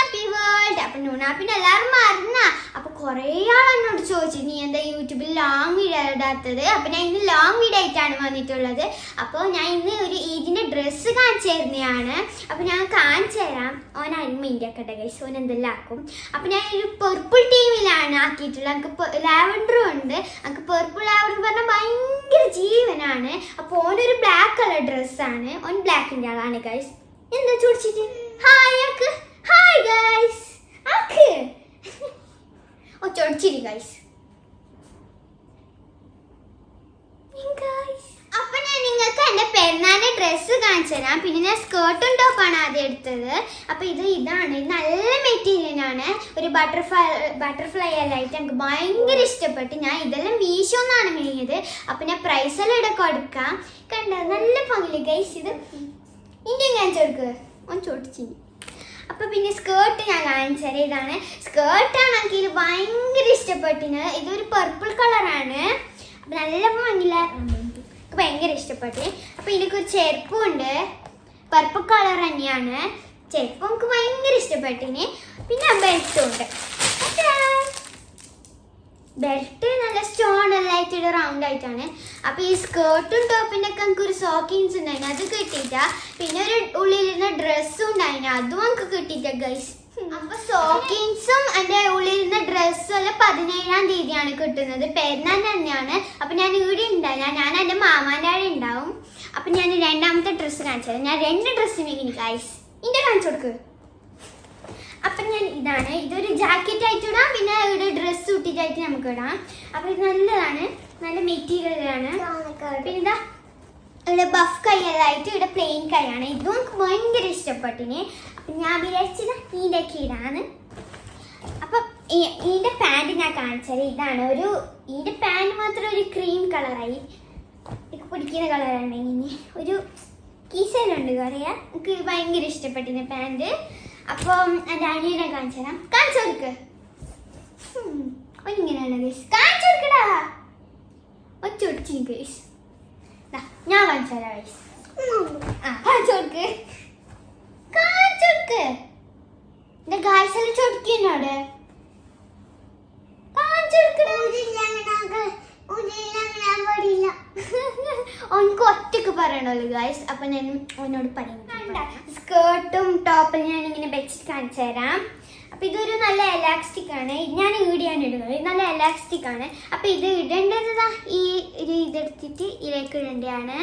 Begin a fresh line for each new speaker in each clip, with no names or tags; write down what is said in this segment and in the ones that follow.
Happy world. അപ്പൊ നൂണാപ്പിന് എല്ലാവരും മറന്ന. അപ്പൊ കുറെ ആളെന്നോട് ചോദിച്ചു നീ എന്താ യൂട്യൂബിൽ ലോങ് വീഡിയോ ഇടാത്തത്. അപ്പൊ ഞാൻ ഇന്ന് ലോങ് വീഡിയോ ആയിട്ടാണ് വന്നിട്ടുള്ളത്. അപ്പോൾ ഞാൻ ഇന്ന് ഒരു ഈദിന്റെ ഡ്രസ്സ് കാണിച്ചു തരുന്നതാണ്. അപ്പൊ ഞാൻ കാണിച്ചു തരാം. ഓൻ അന്മിൻ്റെ ഒക്കെ ഗൈസ്, ഓൻ എന്തെല്ലാം ആക്കും. അപ്പൊ ഞാൻ ഒരു പെർപ്പിൾ ടീമിലാണ് ആക്കിയിട്ടുള്ളത്. എനിക്ക് ലാവൻഡറും ഉണ്ട്. എനിക്ക് പെർപ്പിൾ ലാവൻഡർ പറഞ്ഞാൽ ഭയങ്കര ജീവനാണ്. അപ്പൊ ഓനൊരു ബ്ലാക്ക് കളർ ഡ്രസ്സാണ്. ഓൻ ബ്ലാക്കിൻ്റെ ആളാണ് ഗൈസ്. എന്താ ചോദിച്ചിട്ട് ഹായ് ആക്ക്, ഹായ് ഗൈസ് ആക്ക്. ഓ ചോദിച്ചിരി ഗൈസ്. അപ്പൊ ഞാൻ നിങ്ങൾക്ക് എന്റെ പെരുന്നാളിന്റെ ഡ്രസ്സ് കാണിച്ചു തരാം. പിന്നെ ഞാൻ സ്കേർട്ടും ടോപ്പാണ് ആദ്യം എടുത്തത്. അപ്പൊ ഇതാണ് നല്ല മെറ്റീരിയൽ ആണ്. ഒരു ബട്ടർഫ്ലൈ എല്ലായിട്ട് എനിക്ക് ഭയങ്കര ഇഷ്ടപ്പെട്ടു. ഞാൻ ഇതെല്ലാം മീഷോന്നാണ് മേടിയത്. അപ്പൊ ഞാൻ പ്രൈസ് എല്ലാം ഇവിടെ കൊടുക്കാം. കണ്ട നല്ല ഭംഗിയില്ല ഗൈസ്. ഇത് ഇന്ത്യൻ കാണിച്ചു കൊടുക്കുക, ഓൻ ചോദിച്ചു. അപ്പൊ പിന്നെ സ്കേർട്ട് ഞാൻ കാണിച്ചത് ഇതാണ്. സ്കേർട്ടാണ് എനിക്ക് ഇത് ഭയങ്കര ഇഷ്ടപ്പെട്ടിന്. ഇതൊരു പർപ്പിൾ കളറാണ്. അപ്പൊ നല്ല ഭംഗിയില്ല, ഭയങ്കര ഇഷ്ടപ്പെട്ടു. അപ്പൊ ഇതിനൊരു ചെരുപ്പും ഉണ്ട്, പർപ്പിൾ കളർ തന്നെയാണ്. ചെരുപ്പ് എനിക്ക് ഭയങ്കര ഇഷ്ടപ്പെട്ടിന്. പിന്നെ ബെൽറ്റും ഉണ്ട്. ബെൽറ്റ് നല്ല സ്റ്റോൺ എല്ലാം ആയിട്ട് റൗണ്ട് ആയിട്ടാണ്. അപ്പൊ ഈ സ്കേർട്ടും ടോപ്പിന്റെ ഒക്കെ നമുക്ക് ഒരു സോക്കിങ്സ് ഉണ്ടായിരുന്നു, അത് കിട്ടിയിട്ടാ. പിന്നെ ഒരു ഉള്ളിലിരുന്ന ഡ്രസ്സും ഉണ്ടായിരുന്നു, അതും നമുക്ക് കിട്ടിയിട്ടാ ഗൈസ്. അപ്പൊ സോക്കിങ്സും എന്റെ ഉള്ളിലിരുന്ന ഡ്രസ്സും എല്ലാം 17-ാം തീയതിയാണ് കിട്ടുന്നത്. പെരുന്നാൾ തന്നെയാണ്. അപ്പൊ ഞാൻ ഇവിടെ ഉണ്ടാവില്ല, ഞാൻ എന്റെ മാമാന്റെ ആടെ ഉണ്ടാവും. അപ്പൊ ഞാൻ രണ്ടാമത്തെ ഡ്രസ്സ് കാണിച്ചത്. ഞാൻ 2 ഡ്രസ്സ് മേടിക്കുന്നു ഗൈസ്. ഇന്റെ കാണിച്ചു കൊടുക്ക്. അപ്പൊ ഞാൻ ഇതാണ്, ഇതൊരു ജാക്കറ്റ് ആയിട്ട് ഇടാം. പിന്നെ ഒരു ഡ്രസ്സ് ഇട്ടിട്ടായിട്ട് നമുക്ക് ഇടാം. അപ്പൊ ഇത് നല്ലതാണ്, നല്ല മെറ്റീരിയലാണ്. പിന്നെ ഇതാ ഇവിടെ ബഫ് കൈയെല്ലായിട്ട് ഇവിടെ പ്ലെയിൻ കൈയാണ്. ഇതും എനിക്ക് ഭയങ്കര ഇഷ്ടപ്പെട്ടിന്. അപ്പൊ ഞാൻ വിചാരിച്ചത് ഇതിൻ്റെയൊക്കെ ഇടാണ്. അപ്പൊ ഇതിന്റെ പാൻറ് ഞാൻ കാണിച്ചത് ഇതാണ്. ഇതിന്റെ പാൻറ് മാത്രം ഒരു ക്രീം കളറായി പിടിക്കുന്ന കളറാണ്. ഇനി ഒരു കീസയിലുണ്ട് പറയാ. എനിക്ക് ഭയങ്കര ഇഷ്ടപ്പെട്ടിന് പാൻറ്. അപ്പം എൻ്റെ അനിയനെ കാണിച്ചു തരാം. കാണിച്ചു കൊടുക്ക്. ഒന്നിങ്ങനെയാണ് ഗൈസ്, കാണിച്ചു കൊടുക്കടാ. ഒച്ചൊടിച്ചു ഗൈസ്. ഞാൻ കാണിച്ചു തരാം ഗൈസ്. കാണിച്ചു കൊടുക്ക്, കാണിച്ചു കൊടുക്ക്. എന്റെ ഗൈസ് എല്ലാം ചൊടിക്കുന്നോട് കാണിച്ചു കൊടുക്കടാ. ഓനക്ക് ഒറ്റക്ക് പറയണല്ലോ ഗൈസ്. അപ്പൊ ഞാൻ ഓനോട് പറയുന്നുണ്ട്. സ്കേർട്ടും ടോപ്പും ഞാൻ ഇങ്ങനെ വെച്ചിട്ട് കാണിച്ചു തരാം. അപ്പൊ ഇതൊരു നല്ല എലാസ്റ്റിക് ആണ്. ഞാൻ ഈടിയാണ് ഇടുന്നത്. ഇത് നല്ല എലാസ്റ്റിക് ആണ്. അപ്പൊ ഇത് ഇടേണ്ടത് ഈ ഇതെടുത്തിട്ട് ഇതിലേക്ക് ഇടേണ്ടതാണ്.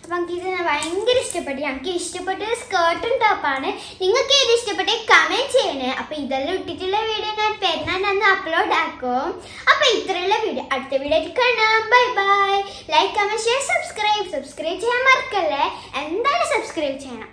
അപ്പൊ എനിക്ക് ഇത് ഭയങ്കര ഇഷ്ടപ്പെട്ടു. ഞങ്ങൾക്ക് ഇഷ്ടപ്പെട്ടത് സ്കേർട്ടും ടോപ്പാണ്. നിങ്ങൾക്ക് ഏത് ഇഷ്ടപ്പെട്ട കമന്റ് ചെയ്യണേ. അപ്പൊ ഇതെല്ലാം ഇട്ടിട്ടുള്ള വീഡിയോ ഞാൻ പെരുന്നാളിന് അപ്ലോഡ് ആക്കും. അപ്പൊ ഇത്രയുള്ള വീഡിയോ അടുത്ത വീഡിയോ കാണാം. Bye bye. Like, comment, share, subscribe ചെയ്യാൻ മറക്കല്ലേ. എന്തായാലും സബ്സ്ക്രൈബ് ചെയ്യണം.